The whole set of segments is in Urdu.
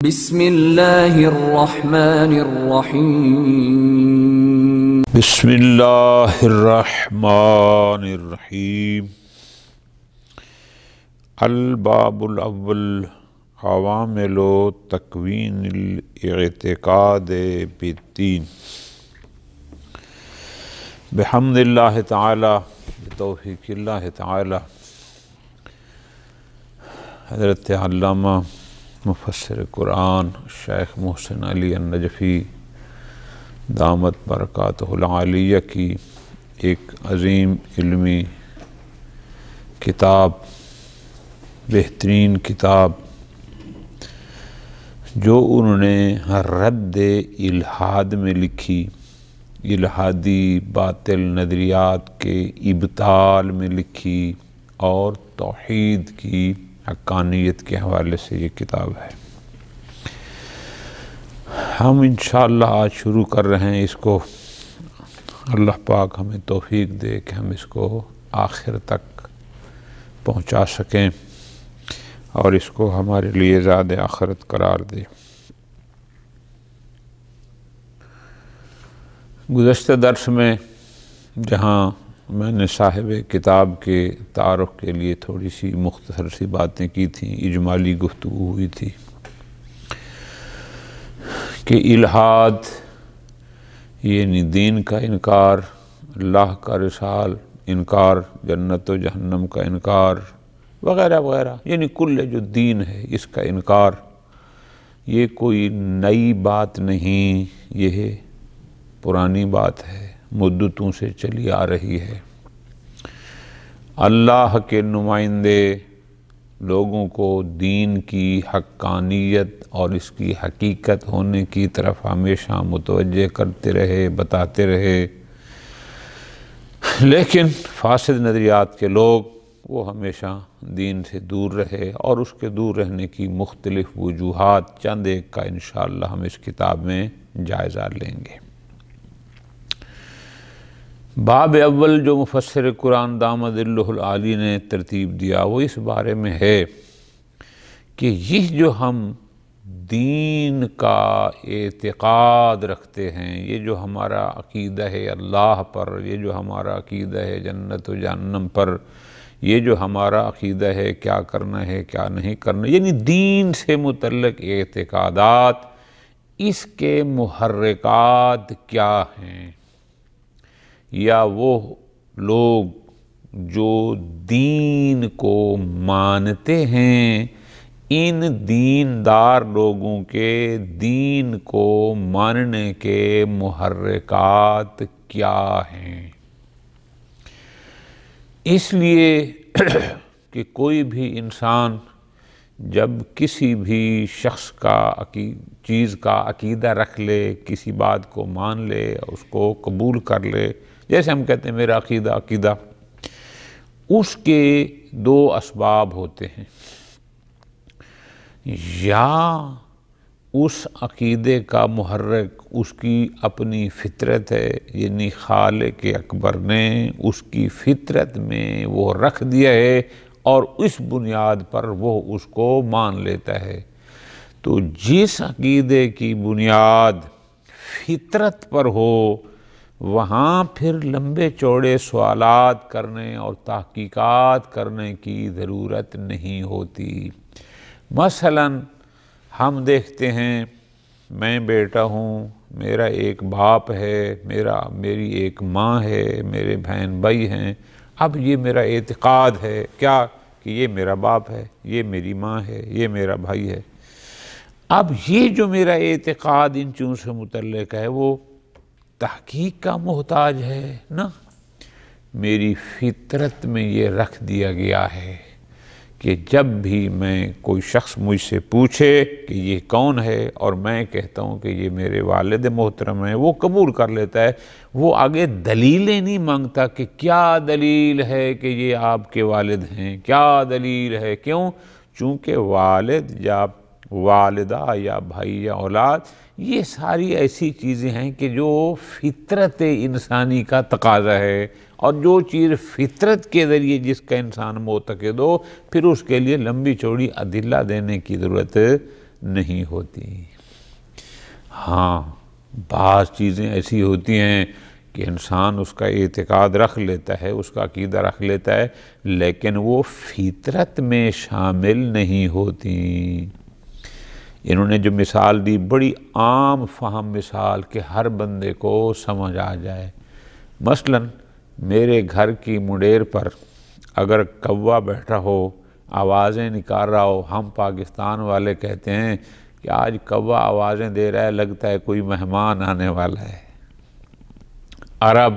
بسم اللہ الرحمن الرحیم بسم اللہ الرحمن الرحیم الباب الاول عوامل تکوین الاعتقاد بالدین بحمد اللہ تعالی بتوفیق اللہ تعالی حضرت علامہ مفسر قرآن شیخ محسن علی النجفی دامت برکاتہ العالیہ کی ایک عظیم علمی کتاب، بہترین کتاب جو انہوں نے رد الحاد میں لکھی، الحادی باطل نظریات کے ابطال میں لکھی، اور توحید کی حقانیت کے حوالے سے یہ کتاب ہے۔ ہم انشاءاللہ آج شروع کر رہے ہیں اس کو، اللہ پاک ہمیں توفیق دے کہ ہم اس کو آخر تک پہنچا سکیں اور اس کو ہمارے لیے زیادہ آخرت قرار دے۔ گزشتہ درس میں جہاں میں نے صاحب کتاب کے تعارف کے لیے تھوڑی سی مختصر سی باتیں کی تھیں، اجمالی گفتگو ہوئی تھی کہ الحاد یعنی دین کا انکار، اللہ کا رسال انکار، جنت و جہنم کا انکار وغیرہ وغیرہ، یعنی کل جو دین ہے اس کا انکار، یہ کوئی نئی بات نہیں، یہ پرانی بات ہے، مدتوں سے چلی آ رہی ہے۔ اللہ کے نمائندے لوگوں کو دین کی حقانیت اور اس کی حقیقت ہونے کی طرف ہمیشہ متوجہ کرتے رہے، بتاتے رہے، لیکن فاسد نظریات کے لوگ وہ ہمیشہ دین سے دور رہے، اور اس کے دور رہنے کی مختلف وجوہات چند ایک کا انشاءاللہ ہم اس کتاب میں جائزہ لیں گے۔ باب اول جو مفسر قرآن دامت اللہ العالی نے ترتیب دیا وہ اس بارے میں ہے کہ یہ جو ہم دین کا اعتقاد رکھتے ہیں، یہ جو ہمارا عقیدہ ہے اللہ پر، یہ جو ہمارا عقیدہ ہے جنت و جہنم پر، یہ جو ہمارا عقیدہ ہے کیا کرنا ہے کیا نہیں کرنا، یعنی دین سے متعلق اعتقادات، اس کے محرکات کیا ہیں، یا وہ لوگ جو دین کو مانتے ہیں، ان دیندار لوگوں کے دین کو ماننے کے محرکات کیا ہیں۔ اس لیے کہ کوئی بھی انسان جب کسی بھی شخص کا چیز کا عقیدہ رکھ لے، کسی بات کو مان لے، اس کو قبول کر لے، جیسے ہم کہتے ہیں میرا عقیدہ، اس کے دو اسباب ہوتے ہیں، یا اس عقیدے کا محرک اس کی اپنی فطرت ہے، یعنی خالق اکبر نے اس کی فطرت میں وہ رکھ دیا ہے اور اس بنیاد پر وہ اس کو مان لیتا ہے۔ تو جس عقیدے کی بنیاد فطرت پر ہو، وہاں پھر لمبے چوڑے سوالات کرنے اور تحقیقات کرنے کی ضرورت نہیں ہوتی۔ مثلاً ہم دیکھتے ہیں میں بیٹا ہوں، میرا ایک باپ ہے، میری ایک ماں ہے، میرے بہن بھائی ہیں، اب یہ میرا اعتقاد ہے کیا کہ یہ میرا باپ ہے، یہ میری ماں ہے، یہ میرا بھائی ہے۔ اب یہ جو میرا اعتقاد ان چیزوں سے متعلق ہے وہ تحقیق کا محتاج ہے نا، میری فطرت میں یہ رکھ دیا گیا ہے کہ جب بھی کوئی شخص مجھ سے پوچھے کہ یہ کون ہے اور میں کہتا ہوں کہ یہ میرے والد محترم ہیں، وہ قبول کر لیتا ہے، وہ آگے دلیلیں نہیں مانگتا کہ کیا دلیل ہے کہ یہ آپ کے والد ہیں، کیا دلیل ہے، کیوں؟ چونکہ والد یا والدہ یا بھائی یا اولاد یہ ساری ایسی چیزیں ہیں کہ جو فطرت انسانی کا تقاضا ہے، اور جو چیز فطرت کے ذریعے جس کا انسان معتقد ہو، پھر اس کے لیے لمبی چوڑی ادلہ دینے کی ضرورت نہیں ہوتی۔ ہاں بعض چیزیں ایسی ہوتی ہیں کہ انسان اس کا اعتقاد رکھ لیتا ہے، اس کا عقیدہ رکھ لیتا ہے، لیکن وہ فطرت میں شامل نہیں ہوتی۔ انہوں نے جو مثال دی بڑی عام فہم مثال کہ ہر بندے کو سمجھ آ جائے۔ مثلا میرے گھر کی منڈیر پر اگر کوا بیٹھا ہو، آوازیں نکال رہا ہو، ہم پاکستان والے کہتے ہیں کہ آج کوا آوازیں دے رہا ہے، لگتا ہے کوئی مہمان آنے والا ہے۔ عرب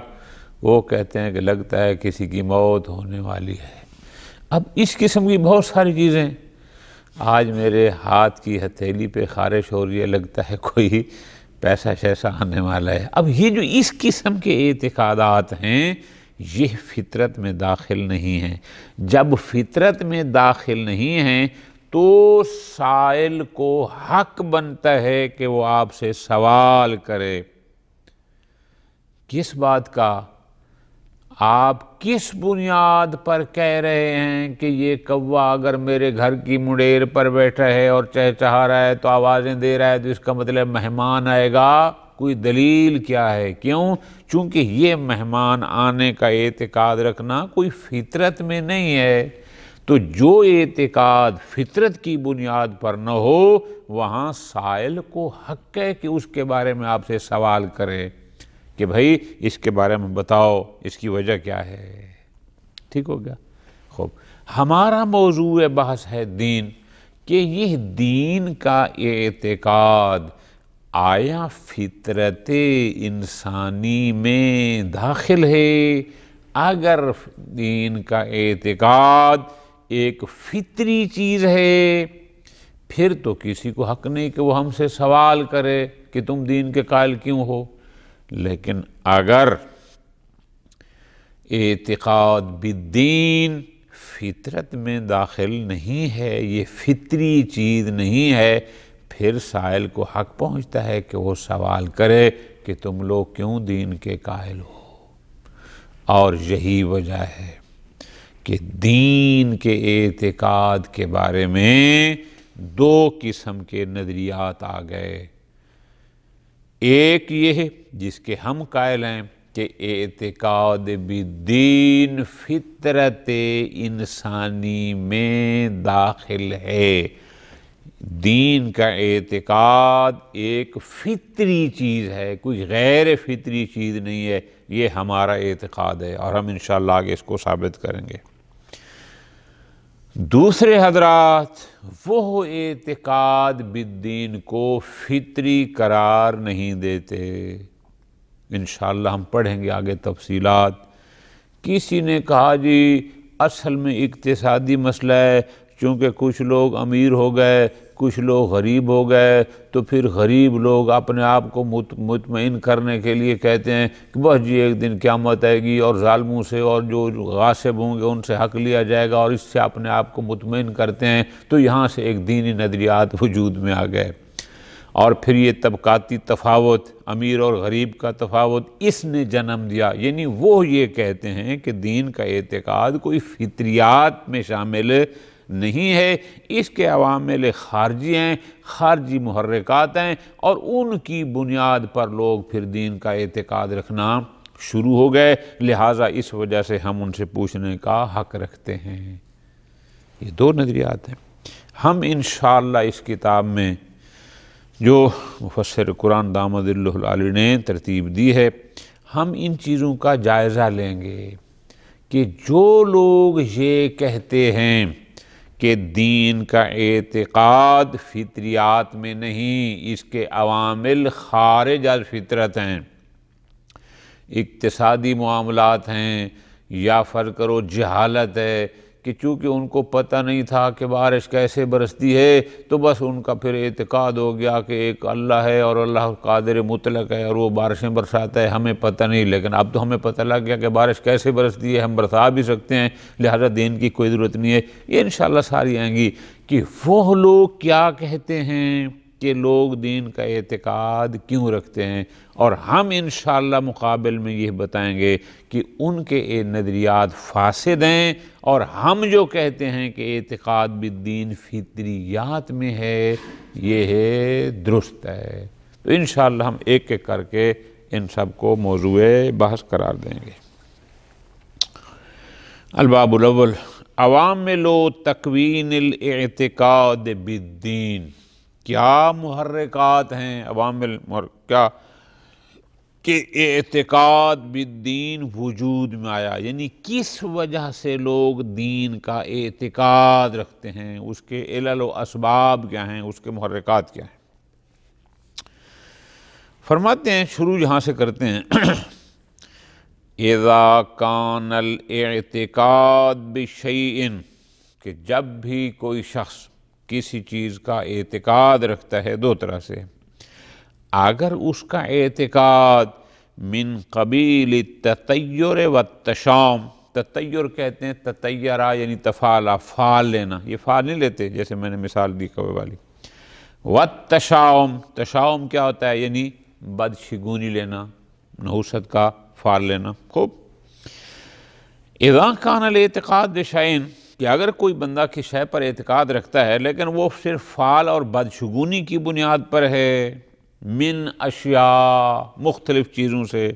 وہ کہتے ہیں کہ لگتا ہے کسی کی موت ہونے والی ہے۔ اب اس قسم کی بہت ساری چیزیں، آج میرے ہاتھ کی ہتھیلی پہ خارش ہو رہی ہے، لگتا ہے کوئی پیسہ شیسہ آنے والا ہے۔ اب یہ جو اس قسم کے اعتقادات ہیں یہ فطرت میں داخل نہیں ہیں۔ جب فطرت میں داخل نہیں ہیں تو سائل کو حق بنتا ہے کہ وہ آپ سے سوال کرے۔ کس بات کا؟ آپ کس بنیاد پر کہہ رہے ہیں کہ یہ کوا اگر میرے گھر کی منڈیر پر بیٹھا ہے اور چہچہا رہا ہے تو آوازیں دے رہا ہے تو اس کا مطلب مہمان آئے گا؟ کوئی دلیل کیا ہے؟ کیوں؟ چونکہ یہ مہمان آنے کا اعتقاد رکھنا کوئی فطرت میں نہیں ہے۔ تو جو اعتقاد فطرت کی بنیاد پر نہ ہو وہاں سائل کو حق ہے کہ اس کے بارے میں آپ سے سوال کرے کہ بھائی اس کے بارے میں بتاؤ، اس کی وجہ کیا ہے۔ ٹھیک ہو گیا؟ خوب، ہمارا موضوع بحث ہے دین، کہ یہ دین کا اعتقاد آیا فطرت انسانی میں داخل ہے؟ اگر دین کا اعتقاد ایک فطری چیز ہے پھر تو کسی کو حق نہیں کہ وہ ہم سے سوال کرے کہ تم دین کے قائل کیوں ہو۔ لیکن اگر اعتقاد بالدین فطرت میں داخل نہیں ہے، یہ فطری چیز نہیں ہے، پھر سائل کو حق پہنچتا ہے کہ وہ سوال کرے کہ تم لوگ کیوں دین کے قائل ہو۔ اور یہی وجہ ہے کہ دین کے اعتقاد کے بارے میں دو قسم کے نظریات آ گئے۔ ایک یہ جس کے ہم قائل ہیں کہ اعتقاد بالدین فطرت انسانی میں داخل ہے، دین کا اعتقاد ایک فطری چیز ہے، کوئی غیر فطری چیز نہیں ہے، یہ ہمارا اعتقاد ہے اور ہم انشاءاللہ آگے اس کو ثابت کریں گے۔ دوسرے حضرات وہ اعتقاد بالدین کو فطری قرار نہیں دیتے، انشاءاللہ ہم پڑھیں گے آگے تفصیلات۔ کسی نے کہا جی اصل میں اقتصادی مسئلہ ہے، چونکہ کچھ لوگ امیر ہو گئے کچھ لوگ غریب ہو گئے، تو پھر غریب لوگ اپنے آپ کو مطمئن کرنے کے لیے کہتے ہیں کہ بس جی ایک دن قیامت آئے گی اور ظالموں سے اور جو غاصب ہوں گے ان سے حق لیا جائے گا، اور اس سے اپنے آپ کو مطمئن کرتے ہیں۔ تو یہاں سے ایک دینی نظریات وجود میں آ گئے، اور پھر یہ طبقاتی تفاوت، امیر اور غریب کا تفاوت، اس نے جنم دیا۔ یعنی وہ یہ کہتے ہیں کہ دین کا اعتقاد کوئی فطریات میں شامل نہیں ہے، اس کے عوامل خارجی ہیں، خارجی محرکات ہیں، اور ان کی بنیاد پر لوگ پھر دین کا اعتقاد رکھنا شروع ہو گئے، لہٰذا اس وجہ سے ہم ان سے پوچھنے کا حق رکھتے ہیں۔ یہ دو نظریات ہیں۔ ہم انشاءاللہ اس کتاب میں جو مفسر قرآن دامد اللہ العالی نے ترتیب دی ہے، ہم ان چیزوں کا جائزہ لیں گے کہ جو لوگ یہ کہتے ہیں کہ دین کا اعتقاد فطریات میں نہیں، اس کے عوامل خارج از فطرت ہیں، اقتصادی معاملات ہیں، یا فرض کرو جہالت ہے کہ چونکہ ان کو پتہ نہیں تھا کہ بارش کیسے برستی ہے تو بس ان کا پھر اعتقاد ہو گیا کہ ایک اللہ ہے اور اللہ قادر مطلق ہے اور وہ بارشیں برساتا ہے، ہمیں پتہ نہیں، لیکن اب تو ہمیں پتہ لگ گیا کہ بارش کیسے برستی ہے، ہم برسا بھی سکتے ہیں، لہذا دین کی کوئی ضرورت نہیں ہے۔ یہ انشاءاللہ ساری آئیں گی کہ وہ لوگ کیا کہتے ہیں کہ لوگ دین کا اعتقاد کیوں رکھتے ہیں، اور ہم انشاءاللہ مقابل میں یہ بتائیں گے کہ ان کے نظریات فاسد ہیں اور ہم جو کہتے ہیں کہ اعتقاد بالدین فطریات میں ہے، یہ ہے درست ہے۔ تو انشاءاللہ ہم ایک ایک کر کے ان سب کو موضوع بحث قرار دیں گے۔ الباب الاول، عوامل و تکوین الاعتقاد بالدین۔ کیا محرکات ہیں عوامل کیا کہ اعتقاد بالدین وجود میں آیا، یعنی کس وجہ سے لوگ دین کا اعتقاد رکھتے ہیں، اس کے علل و اسباب کیا ہیں، اس کے محرکات کیا ہیں۔ فرماتے ہیں، شروع یہاں سے کرتے ہیں، اذا کان الاعتقاد بشیء، کہ جب بھی کوئی شخص کسی چیز کا اعتقاد رکھتا ہے دو طرح سے، اگر اس کا اعتقاد من قبیل التطیر والتشاؤم، تطیر کہتے ہیں تطیرہ یعنی تفاعلہ، فعال لینا، یہ فعال نہیں لیتے جیسے میں نے مثال دی کوے والی، والتشاؤم، تشاؤم کیا ہوتا ہے یعنی بدشگونی لینا، نحوست کا فعال لینا۔ خوب، اذا کان الاعتقاد بشیء، کہ اگر کوئی بندہ کسی شے پر اعتقاد رکھتا ہے لیکن وہ صرف فعال اور بدشگونی کی بنیاد پر ہے، من اشیاء، مختلف چیزوں سے،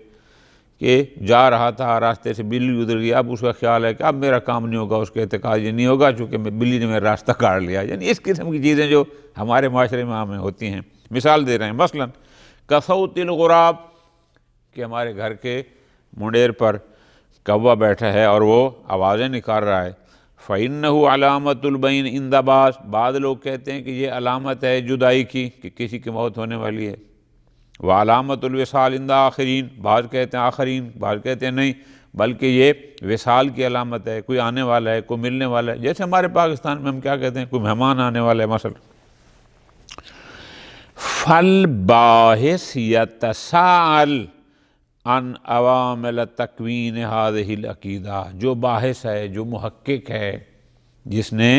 کہ جا رہا تھا راستے سے بلی گزر گئی، اب اس کا خیال ہے کہ اب میرا کام نہیں ہوگا، اس کا اعتقاد یہ نہیں ہوگا چونکہ بلی نے میرا راستہ کاٹ لیا، یعنی اس قسم کی چیزیں جو ہمارے معاشرے میں عام ہوتی ہیں۔ مثال دے رہے ہیں، مثلا کصوت الغراب، کہ ہمارے گھر کے منڈیر پر کوا بیٹھا ہے اور وہ آوازیں نکال رہا ہے، فَإِنَّهُ عَلَامَةُ الْبَيْنِ عِنْدَ بَعْض، بعض لوگ کہتے ہیں کہ یہ علامت ہے جدائی کی، کہ کسی کی موت ہونے والی ہے، وَعَلَامَةُ الْوِصَالِ عِنْدَ آخرین، بعض کہتے ہیں آخرین، بعض کہتے ہیں نہیں بلکہ یہ وصال کی علامت ہے، کوئی آنے والا ہے، کوئی ملنے والا ہے، جیسے ہمارے پاکستان میں ہم کیا کہتے ہیں، کوئی مہمان آنے والا ہے مثلا۔ فَالْبَاحِث يَتَسَاءَلُ عن عوامل تکوین هذه العقیدہ، جو باحث ہے، جو محقق ہے، جس نے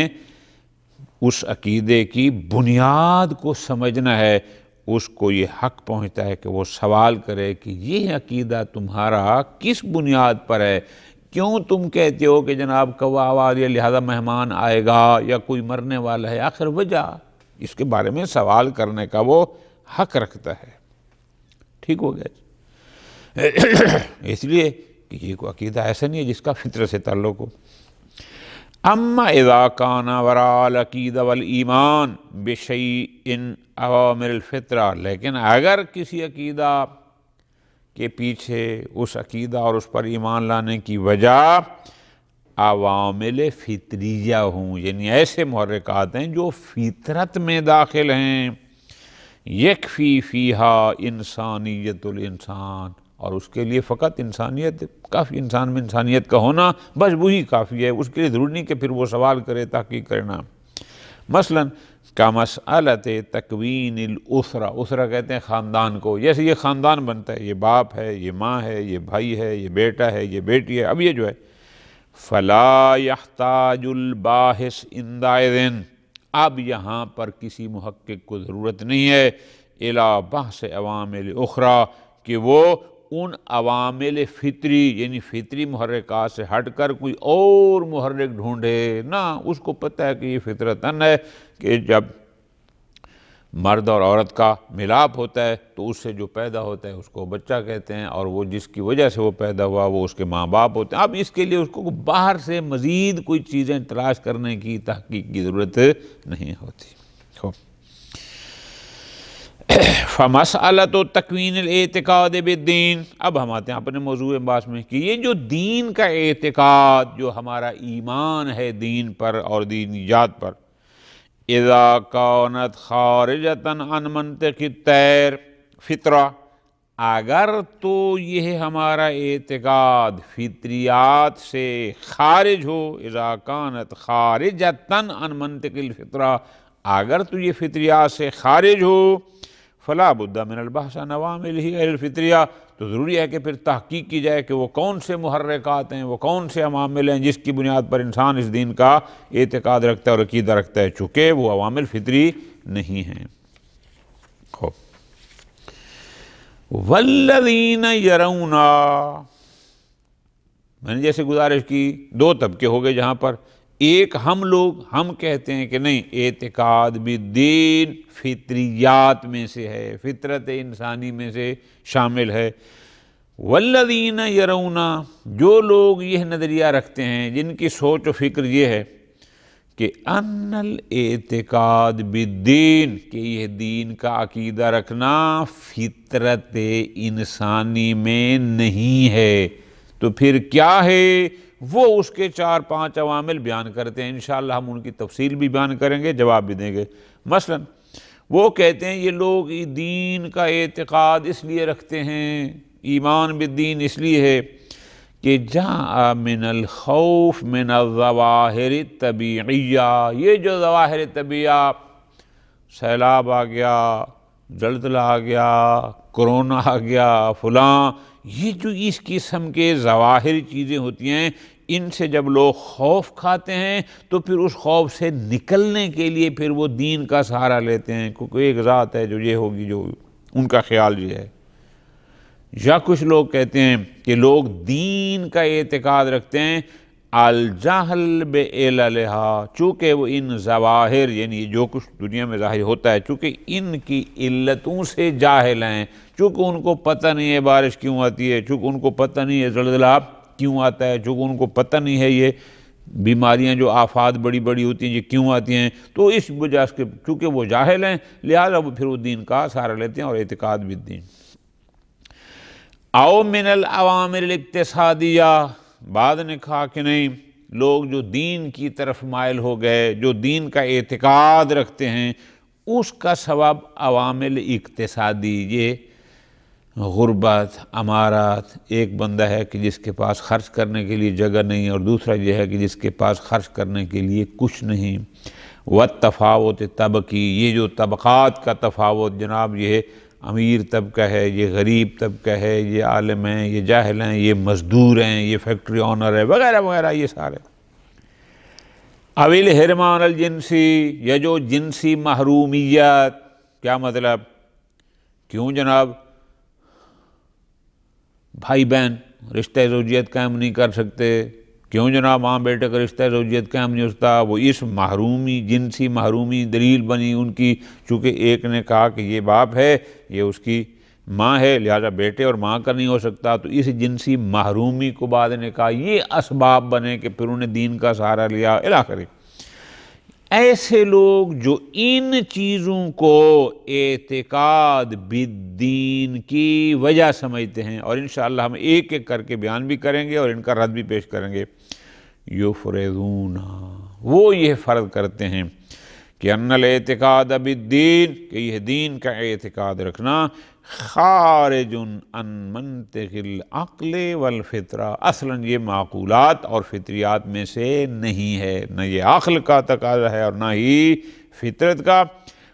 اس عقیدے کی بنیاد کو سمجھنا ہے، اس کو یہ حق پہنچتا ہے کہ وہ سوال کرے کہ یہ عقیدہ تمہارا کس بنیاد پر ہے، کیوں تم کہتے ہو کہ جناب کوا آواز یا لہذا مہمان آئے گا یا کوئی مرنے والا ہے، آخر وجہ، اس کے بارے میں سوال کرنے کا وہ حق رکھتا ہے۔ ٹھیک ہو گیا؟ اس لیے کہ یہ کوئی عقیدہ ایسا نہیں ہے جس کا فطرت سے تعلق ہو۔ اما اذا کان وراء العقیدہ والایمان بشیء عوامل الفطرہ، لیکن اگر کسی عقیدہ کے پیچھے اس عقیدہ اور اس پر ایمان لانے کی وجہ عوامل فطریہ ہوں، یعنی ایسے محرکات ہیں جو فطرت میں داخل ہیں، یکفی فیہا انسانیت الانسان، اور اس کے لیے فقط انسانیت، کافی انسان میں انسانیت کا ہونا، بس وہی کافی ہے، اس کے لیے ضروری نہیں کہ پھر وہ سوال کرے، تحقیق کرنا۔ مثلا کمسئلۃ تکوین الاسرہ، اسرہ کہتے ہیں خاندان کو، جیسے یہ خاندان بنتا ہے، یہ باپ ہے، یہ ماں ہے، یہ بھائی ہے، یہ بیٹا ہے، یہ بیٹی ہے، اب یہ جو ہے فلا یحتاج الباحث عندئذ، اب یہاں پر کسی محقق کو ضرورت نہیں ہے الی بحث عوامل اخری، کہ وہ ان عوامل فطری یعنی فطری محرکات سے ہٹ کر کوئی اور محرک ڈھونڈے، نہ، اس کو پتہ ہے کہ یہ فطرتاً ہے کہ جب مرد اور عورت کا ملاپ ہوتا ہے تو اس سے جو پیدا ہوتا ہے اس کو بچہ کہتے ہیں، اور وہ جس کی وجہ سے وہ پیدا ہوا وہ اس کے ماں باپ ہوتے ہیں۔ اب اس کے لیے اس کو باہر سے مزید کوئی چیزیں تلاش کرنے کی، تحقیق کی ضرورت نہیں ہوتی۔ فَمَسْأَلَةُ تَكْوِينِ الْاعْتِقَادِ بِالدِّينِ، اب ہم آتے ہیں اپنے موضوع بحث میں کہ یہ جو دین کا اعتقاد، جو ہمارا ایمان ہے دین پر اور دینیات پر، اذا کانت خارجتاً عن منطق الطیر فطرہ، اگر تو یہ ہمارا اعتقاد فطریات سے خارج ہو، اذا کانت خارجتاً عن منطق الفطرہ، اگر تو یہ فطریات سے خارج ہو، فلا بد من البحث عن عواملہ غیر الفطریہ، تو ضروری ہے کہ پھر تحقیق کی جائے کہ وہ کون سے محرکات ہیں، وہ کون سے عوامل ہیں جس کی بنیاد پر انسان اس دین کا اعتقاد رکھتا ہے اور عقیدہ رکھتا ہے، چونکہ وہ عوامل فطری نہیں ہیں۔ والذین یرون، میں نے جیسے گزارش کی، دو طبقے ہو گئے جہاں پر ایک ہم کہتے ہیں کہ نہیں، اعتقاد بالدین فطریات میں سے ہے، فطرت انسانی میں سے شامل ہے۔ والذین یرون، جو لوگ یہ نظریہ رکھتے ہیں، جن کی سوچ و فکر یہ ہے کہ ان الاعتقاد بالدین، کہ یہ دین کا عقیدہ رکھنا فطرت انسانی میں نہیں ہے، تو پھر کیا ہے؟ وہ اس کے 4-5 عوامل بیان کرتے ہیں، انشاءاللہ ہم ان کی تفصیل بھی بیان کریں گے، جواب بھی دیں گے۔ مثلا وہ کہتے ہیں یہ لوگ دین کا اعتقاد اس لیے رکھتے ہیں، ایمان بالدین اس لیے ہے کہ جاء من الخوف من الظواہر الطبیعیہ، یہ جو ظواہر طبیعہ، سیلاب آ گیا، زلزلہ آ گیا، کرونا آ گیا، فلاں، یہ جو اس قسم کے ظواہری چیزیں ہوتی ہیں، ان سے جب لوگ خوف کھاتے ہیں تو پھر اس خوف سے نکلنے کے لیے پھر وہ دین کا سہارا لیتے ہیں، کیونکہ ایک ذات ہے جو یہ ہوگی، جو ان کا خیال یہ ہے۔ یا کچھ لوگ کہتے ہیں کہ لوگ دین کا اعتقاد رکھتے ہیں الجہل بعللہا، چونکہ وہ ان ظواہر، یعنی جو کچھ دنیا میں ظاہر ہوتا ہے، چونکہ ان کی علتوں سے جاہل ہیں، چونکہ ان کو پتہ نہیں ہے بارش کیوں آتی ہے، چونکہ ان کو پتہ نہیں ہے زلزلہ کیوں آتا ہے، چونکہ ان کو پتہ نہیں ہے یہ بیماریاں جو آفات بڑی بڑی ہوتی ہیں یہ کیوں آتی ہیں، تو اس وجہ سے چونکہ وہ جاہل ہیں لہذا وہ پھر وہ دین کا سہارا لیتے ہیں، اور اعتقاد بالدین۔ او من العوامر الاقتصادیہ، بعد نے کہا کہ نہیں، لوگ جو دین کی طرف مائل ہو گئے، جو دین کا اعتقاد رکھتے ہیں، اس کا سبب عوامل اقتصادی، یہ غربت، امارات، ایک بندہ ہے کہ جس کے پاس خرچ کرنے کے لیے جگہ نہیں، اور دوسرا یہ ہے کہ جس کے پاس خرچ کرنے کے لیے کچھ نہیں، والتفاوت طبقی، یہ جو طبقات کا تفاوت جناب، یہ امیر طبقہ ہے، یہ غریب طبقہ ہے، یہ عالم ہیں، یہ جاہل ہیں، یہ مزدور ہیں، یہ فیکٹری آنر ہے، وغیرہ وغیرہ، یہ سارے۔ اویل حرمان الجنسی، یا جو جنسی محرومیت، کیا مطلب؟ کیوں جناب بھائی بہن رشتہ زوجیت قائم نہیں کر سکتے؟ کیوں جناب ماں بیٹے کا رشتہ زوجیت قائم نہیں ہوتا؟ وہ اس محرومی، جنسی محرومی دلیل بنی ان کی، چونکہ ایک نے کہا کہ یہ باپ ہے، یہ اس کی ماں ہے، لہذا بیٹے اور ماں کا نہیں ہو سکتا، تو اس جنسی محرومی کو بعد نے کہا یہ اسباب بنے کہ پھر انہیں دین کا سہارا لیا، الی آخر۔ ایسے لوگ جو ان چیزوں کو اعتقاد بالدین کی وجہ سمجھتے ہیں، اور انشاءاللہ ہم ایک ایک کر کے بیان بھی کریں گے اور ان کا رد بھی پیش کریں گے، یفرضون، وہ یہ فرض کرتے ہیں کہ ان الاعتقاد بالدین، کہ یہ دین کا اعتقاد رکھنا خارج عن منطق العقل والفطرہ، اصلاً یہ معقولات اور فطریات میں سے نہیں ہے، نہ یہ عقل کا تقاضا ہے اور نہ ہی فطرت کا،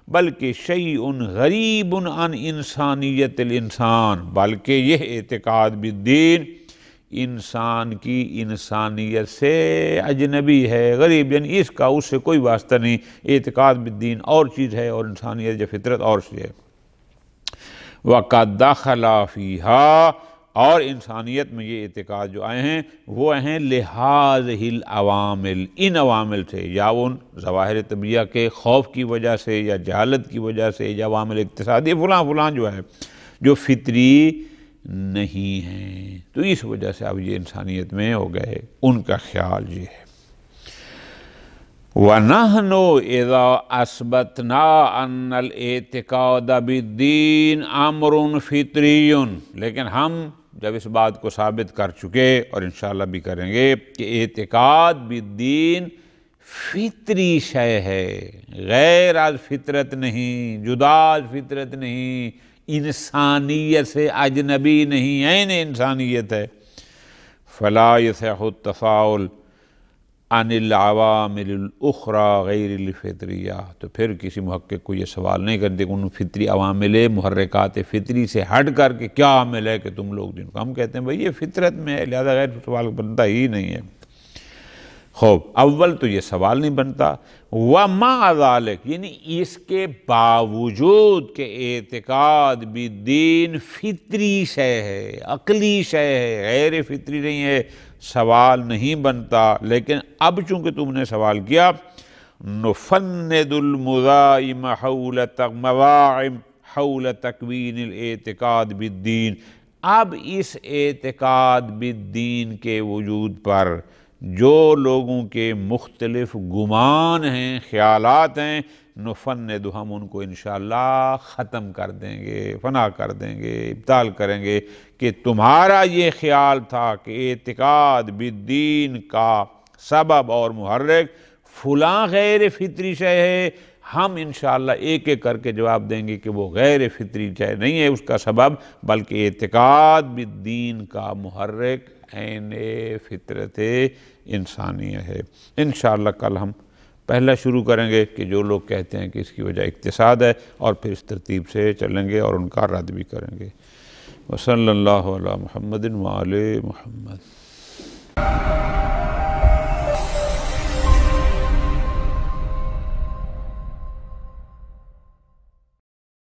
بلکہ شیء غریب عن انسانیت الانسان، بلکہ یہ اعتقاد بالدین انسان کی انسانیت سے اجنبی ہے، غریب، یعنی اس کا اس سے کوئی واسطہ نہیں، اعتقاد بالدین اور چیز ہے اور انسانیت یا فطرت اور چیز ہے۔ وَقَدْ دَخَلَ فِيهَا، اور انسانیت میں یہ اعتقاد جو آئے ہیں وہ ہیں لِهَٰذِهِ الْعَوَامِلِ، ان عوامل سے، یا ان ظواہر طبیعہ کے خوف کی وجہ سے، یا جہالت کی وجہ سے، یا عوامل اقتصادی فلاں فلاں جو ہے جو فطری نہیں ہیں، تو اس وجہ سے اب یہ انسانیت میں ہو گئے، ان کا خیال یہ ہے۔ وَنَحْنُ إِذَا أَثْبَتْنَا أَنَّ الْاعْتِقَادَ بِالدِّينِ أَمْرٌ فِطْرِيٌّ، لیکن ہم جب اس بات کو ثابت کر چکے اور انشاءاللہ بھی کریں گے کہ اعتقاد بالدین فطری شے ہے، غیر از فطرت نہیں، جدا از فطرت نہیں، انسانیت سے اجنبی نہیں، عین انسانیت ہے، فَلَا يَصِحُّ التَّسَاؤُلُ عن العوامل الاخرى غیر الفطریہ، تو پھر کسی محقق کو یہ سوال نہیں کرتے کہ ان فطری عوامل محرکات فطری سے ہٹ کر کے کیا عامل ہے کہ تم لوگ جن کو ہم کہتے ہیں بھئی یہ فطرت میں ہے، لہذا غیر سوال بنتا ہی نہیں ہے۔ خوب اول تو یہ سوال نہیں بنتا، وَمَعَ ذَلِكَ یعنی اس کے باوجود کہ اعتقاد بالدین فطری شے ہے، عقلی شے ہے، غیر فطری نہیں ہے، سوال نہیں بنتا۔ لیکن اب چونکہ تم نے سوال کیا، نُفَنِّدُ الْمُذَائِمَ حول تکوین الاعتقاد بالدین، اب اس اعتقاد بالدین کے وجود پر جو لوگوں کے مختلف گمان ہیں، خیالات ہیں، نفند ہم ان کو انشاءاللہ ختم کر دیں گے، فنا کر دیں گے، ابطال کریں گے کہ تمہارا یہ خیال تھا کہ اعتقاد بالدین کا سبب اور محرک فلاں غیر فطری شے ہے، ہم انشاءاللہ ایک ایک کر کے جواب دیں گے کہ وہ غیر فطری شے نہیں ہے اس کا سبب، بلکہ اعتقاد بالدین کا محرک عین فطرت انسانیہ ہے۔ انشاءاللہ کل ہم پہلا شروع کریں گے کہ جو لوگ کہتے ہیں کہ اس کی وجہ اقتصاد ہے، اور پھر اس ترتیب سے چلیں گے اور ان کا رد بھی کریں گے۔ وصلی اللہ علی محمد وآل محمد۔